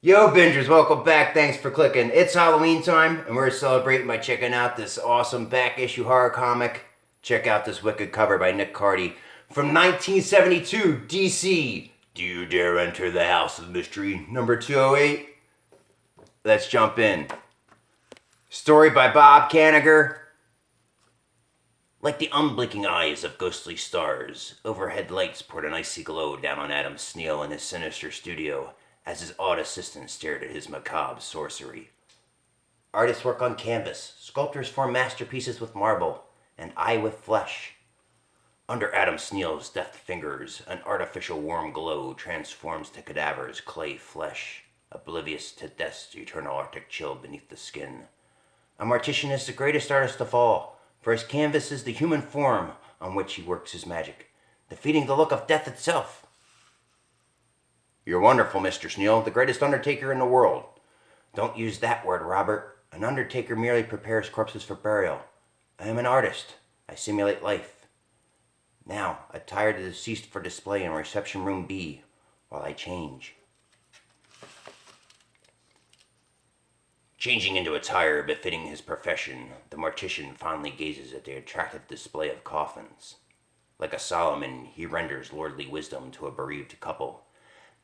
Yo, Bingers, welcome back. Thanks for clicking. It's Halloween time, and we're celebrating by checking out this awesome back issue horror comic. Check out this wicked cover by Nick Cardy from 1972, DC. Do you dare enter the House of Mystery, number 208? Let's jump in. Story by Bob Kanigher. Like the unblinking eyes of ghostly stars, overhead lights poured an icy glow down on Adam Sneal in his sinister studio as his odd assistant stared at his macabre sorcery. Artists work on canvas, sculptors form masterpieces with marble, and I with flesh. Under Adam Sneal's deft fingers, an artificial warm glow transforms to cadavers clay flesh, oblivious to death's eternal arctic chill beneath the skin. A Mortician is the greatest artist of all, for his canvas is the human form on which he works his magic, defeating the look of death itself. You're wonderful, Mr. Sneal, the greatest undertaker in the world. Don't use that word, Robert. An undertaker merely prepares corpses for burial. I am an artist. I simulate life. Now, attire the deceased for display in reception room B, while I change. Changing into attire befitting his profession, the Mortician fondly gazes at the attractive display of coffins. Like a Solomon, he renders lordly wisdom to a bereaved couple.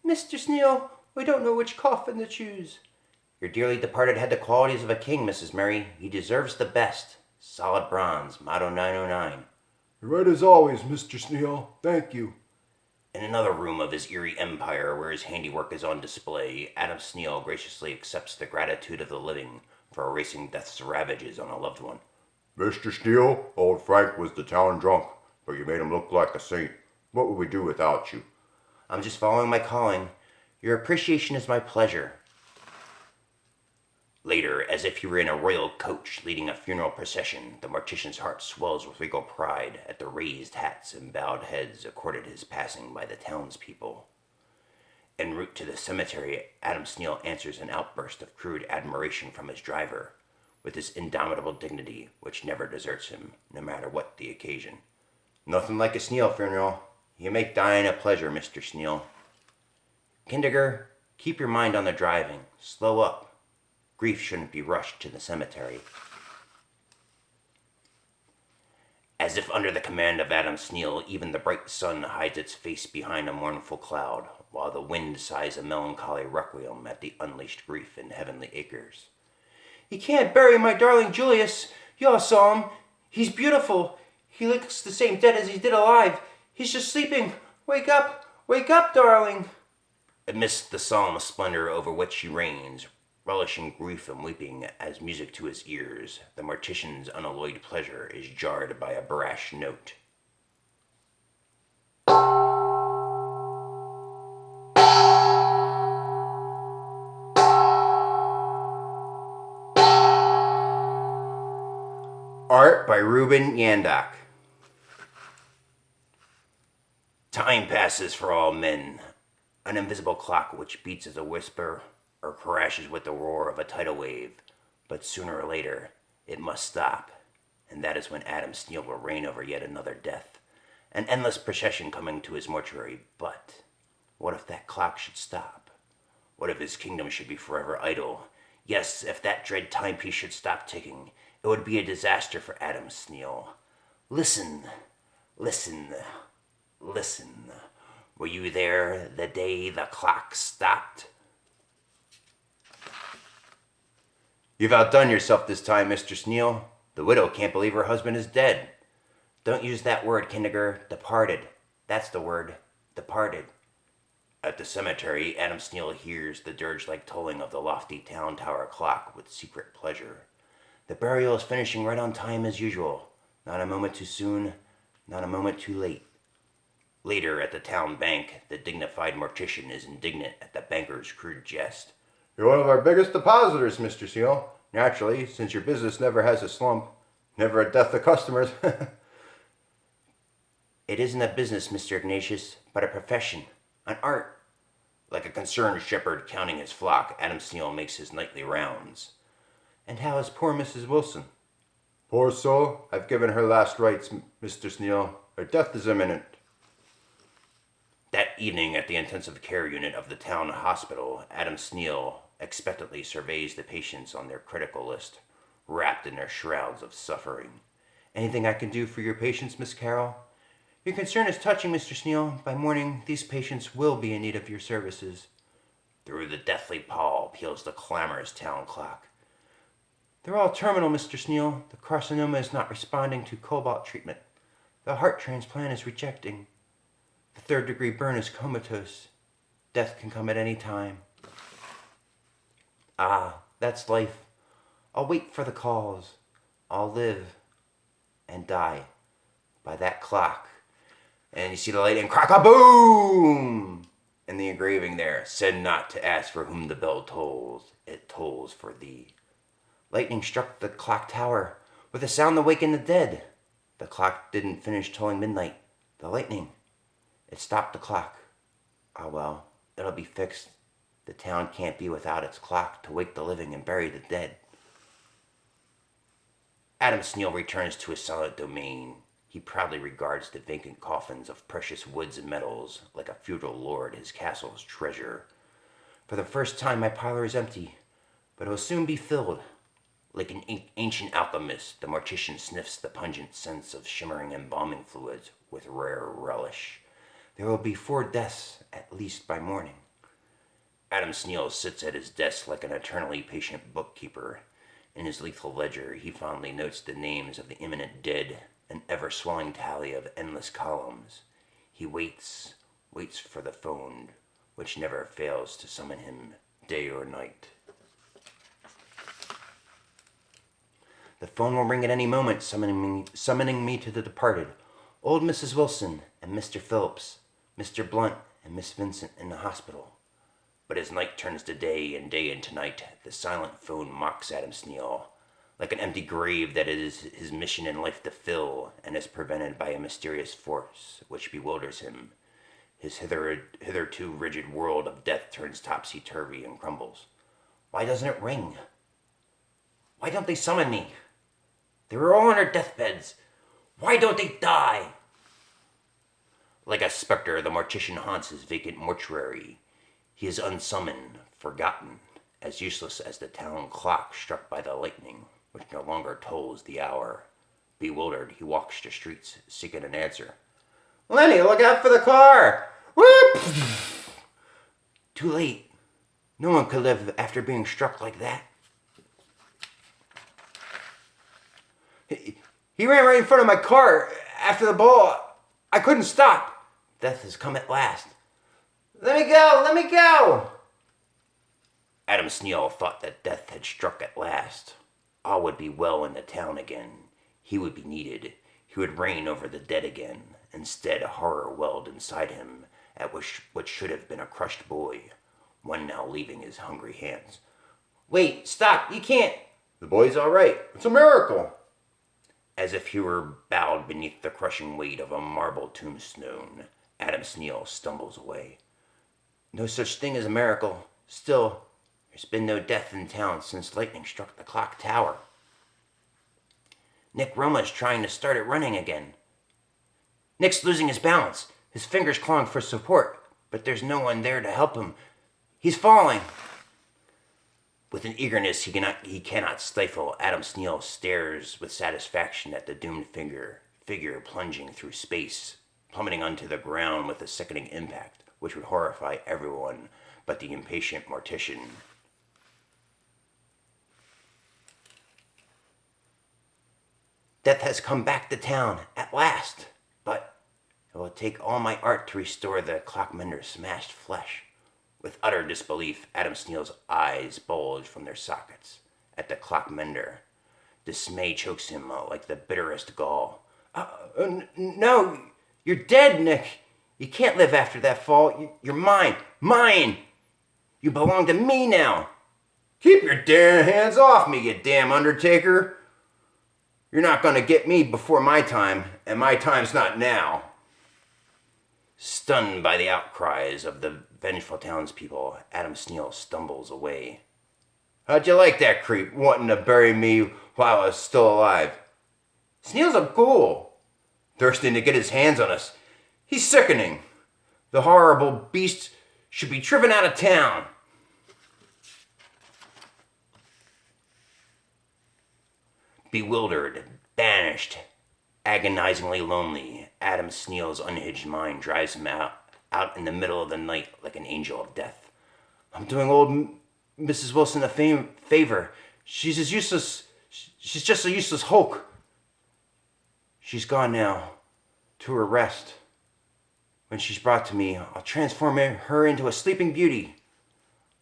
Mr. Sneal, we don't know which coffin to choose. Your dearly departed had the qualities of a king, Mrs. Murray. He deserves the best. Solid bronze, motto 909. You're right as always, Mr. Sneal. Thank you. In another room of his eerie empire where his handiwork is on display, Adam Sneal graciously accepts the gratitude of the living for erasing death's ravages on a loved one. Mr. Sneal, old Frank was the town drunk, but you made him look like a saint. What would we do without you? I'm just following my calling. Your appreciation is my pleasure. Later, as if he were in a royal coach leading a funeral procession, the Mortician's heart swells with regal pride at the raised hats and bowed heads accorded his passing by the townspeople. En route to the cemetery, Adam Sneal answers an outburst of crude admiration from his driver, with his indomitable dignity which never deserts him, no matter what the occasion. Nothing like a Sneal funeral. You make dying a pleasure, Mr. Sneal. Kindiger, keep your mind on the driving. Slow up. Grief shouldn't be rushed to the cemetery. As if under the command of Adam Sneal, even the bright sun hides its face behind a mournful cloud, while the wind sighs a melancholy requiem at the unleashed grief in heavenly acres. You can't bury my darling Julius. Y'all saw him. He's beautiful. He looks the same dead as he did alive. He's just sleeping. Wake up, darling. Amidst the solemn splendor over which he reigns, relishing grief and weeping as music to his ears, the Mortician's unalloyed pleasure is jarred by a brash note. Art by Ruben Yandock. Time passes for all men, an invisible clock which beats as a whisper or crashes with the roar of a tidal wave, but sooner or later it must stop, and that is when Adam Sneal will reign over yet another death, an endless procession coming to his mortuary. But what if that clock should stop? What if his kingdom should be forever idle? Yes, if that dread timepiece should stop ticking, it would be a disaster for Adam Sneal. Listen, listen, listen. Were you there the day the clock stopped? You've outdone yourself this time, Mr. Sneal. The widow can't believe her husband is dead. Don't use that word, Kindiger. Departed. That's the word. Departed. At the cemetery, Adam Sneal hears the dirge-like tolling of the lofty town tower clock with secret pleasure. The burial is finishing right on time as usual. Not a moment too soon, not a moment too late. Later, at the town bank, the dignified Mortician is indignant at the banker's crude jest. You're one of our biggest depositors, Mr. Sneal. Naturally, since your business never has a slump. Never a death of customers. It isn't a business, Mr. Ignatius, but a profession, an art. Like a concerned shepherd counting his flock, Adam Sneal makes his nightly rounds. And how is poor Mrs. Wilson? Poor soul, I've given her last rites, Mr. Sneal. Her death is imminent. That evening at the intensive care unit of the town hospital, Adam Sneal expectantly surveys the patients on their critical list, wrapped in their shrouds of suffering. Anything I can do for your patients, Miss Carroll? Your concern is touching, Mr. Sneal. By morning, these patients will be in need of your services. Through the deathly pall peals the clamorous town clock. They're all terminal, Mr. Sneal. The carcinoma is not responding to cobalt treatment. The heart transplant is rejecting. The third-degree burn is comatose. Death can come at any time. Ah, that's life. I'll wait for the calls. I'll live and die by that clock. And you see the lightning crack a boom! And the engraving there, said not to ask for whom the bell tolls, it tolls for thee. Lightning struck the clock tower with a sound that wakened the dead. The clock didn't finish tolling midnight. The lightning, it stopped the clock. Ah well, it'll be fixed. The town can't be without its clock to wake the living and bury the dead. Adam Sneal returns to his silent domain. He proudly regards the vacant coffins of precious woods and metals like a feudal lord his castle's treasure. For the first time my parlor is empty, but it will soon be filled. Like an ancient alchemist, the mortician sniffs the pungent scents of shimmering embalming fluids with rare relish. There will be 4 deaths at least by morning. Adam Sneal sits at his desk like an eternally patient bookkeeper. In his lethal ledger, he fondly notes the names of the imminent dead, an ever-swelling tally of endless columns. He waits for the phone, which never fails to summon him day or night. The phone will ring at any moment, summoning me to the departed. Old Mrs. Wilson and Mr. Phillips, Mr. Blunt and Miss Vincent in the hospital. But as night turns to day and day into night, the silent phone mocks Adam Sneal, like an empty grave that it is his mission in life to fill, and is prevented by a mysterious force which bewilders him. His hitherto rigid world of death turns topsy-turvy and crumbles. Why doesn't it ring? Why don't they summon me? They were all on their deathbeds. Why don't they die? Like a specter, the mortician haunts his vacant mortuary. He is unsummoned, forgotten, as useless as the town clock struck by the lightning, which no longer tolls the hour. Bewildered, he walks the streets, seeking an answer. Lenny, look out for the car! Whoop! Too late. No one could live after being struck like that. He ran right in front of my car after the ball. I couldn't stop. Death has come at last. Let me go! Let me go! Adam Sneal thought that death had struck at last. All would be well in the town again. He would be needed. He would reign over the dead again. Instead, horror welled inside him at what should have been a crushed boy, one now leaving his hungry hands. Wait, stop! You can't! The boy's all right. It's a miracle. As if he were bowed beneath the crushing weight of a marble tombstone, Adam Sneal stumbles away. No such thing as a miracle. Still, there's been no death in town since lightning struck the clock tower. Nick Roma's trying to start it running again. Nick's losing his balance, his fingers clawing for support, but there's no one there to help him. He's falling. With an eagerness he cannot stifle, Adam Sneal stares with satisfaction at the doomed figure plunging through space, plummeting onto the ground with a sickening impact, which would horrify everyone but the impatient mortician. Death has come back to town, at last, but it will take all my art to restore the clockmender's smashed flesh. With utter disbelief, Adam Sneal's eyes bulge from their sockets at the clockmender. Dismay chokes him like the bitterest gall. No, you're dead, Nick. You can't live after that fall. You're mine. Mine! You belong to me now. Keep your damn hands off me, you damn undertaker. You're not going to get me before my time, and my time's not now. Stunned by the outcries of the vengeful townspeople, Adam Sneal stumbles away. How'd you like that creep wanting to bury me while I was still alive? Sneal's a ghoul, thirsting to get his hands on us. He's sickening. The horrible beast should be driven out of town. Bewildered, banished, agonizingly lonely, Adam Sneal's unhinged mind drives him out in the middle of the night like an angel of death. I'm doing old Mrs. Wilson a favor. She's just a useless hulk. She's gone now to her rest. When she's brought to me, I'll transform her into a sleeping beauty.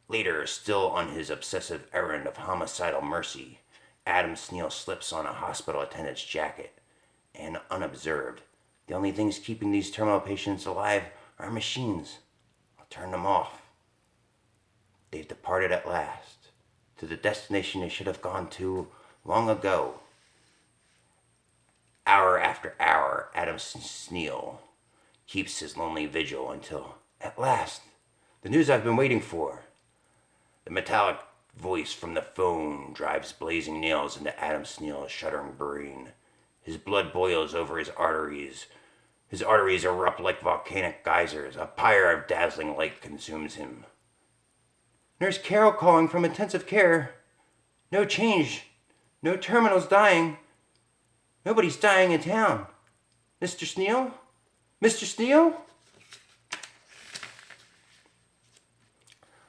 Later, still on his obsessive errand of homicidal mercy, Adam Sneal slips on a hospital attendant's jacket, and unobserved, the only things keeping these terminal patients alive are machines. I'll turn them off. They've departed at last, to the destination they should have gone to long ago. Hour after hour, Adam Sneal keeps his lonely vigil until, at last, the news I've been waiting for. The metallic voice from the phone drives blazing nails into Adam Sneal's shuddering brain. His blood boils over his arteries. His arteries erupt like volcanic geysers. A pyre of dazzling light consumes him. Nurse Carol calling from intensive care. No change. No terminals dying. Nobody's dying in town. Mr. Sneal? Mr. Sneal?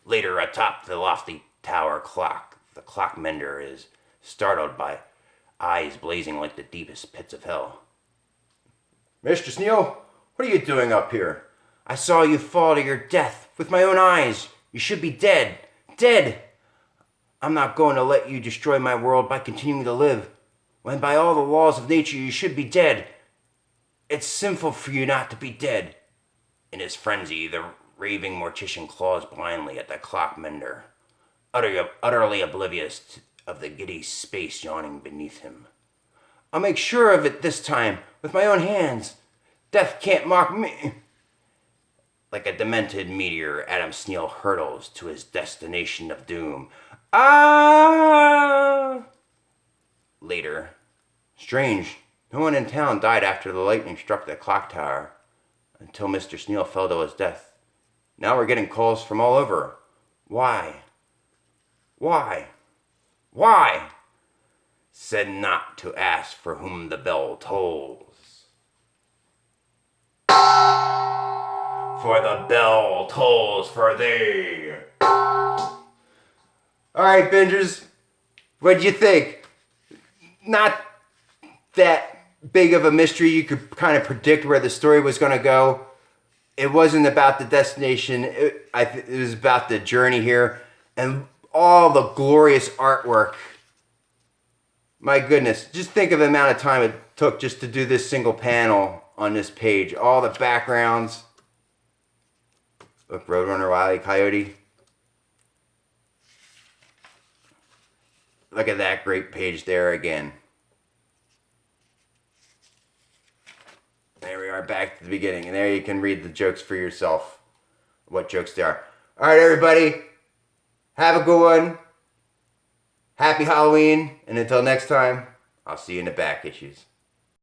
Later, atop the lofty tower clock, the clock mender is startled by eyes blazing like the deepest pits of hell. Mr. Sneal, what are you doing up here? I saw you fall to your death with my own eyes. You should be dead. Dead! I'm not going to let you destroy my world by continuing to live, when by all the laws of nature you should be dead. It's sinful for you not to be dead. In his frenzy, the raving mortician claws blindly at the clock mender, utterly oblivious of the giddy space yawning beneath him. I'll make sure of it this time, with my own hands. Death can't mock me. Like a demented meteor, Adam Sneal hurtles to his destination of doom. Ah! Later. Strange. No one in town died after the lightning struck the clock tower, until Mr. Sneal fell to his death. Now we're getting calls from all over. Why? Why? Why? Said not to ask for whom the bell tolls. For the bell tolls for thee. Alright, bingers. What'd you think? Not that big of a mystery. You could kind of predict where the story was going to go. It wasn't about the destination. It was about the journey here. And all the glorious artwork. My goodness. Just think of the amount of time it took just to do this single panel on this page. All the backgrounds. Look, Roadrunner, Wile E. Coyote. Look at that great page there again. There we are, back to the beginning. And there you can read the jokes for yourself. What jokes they are. Alright, everybody. Have a good one. Happy Halloween. And until next time, I'll see you in the back issues.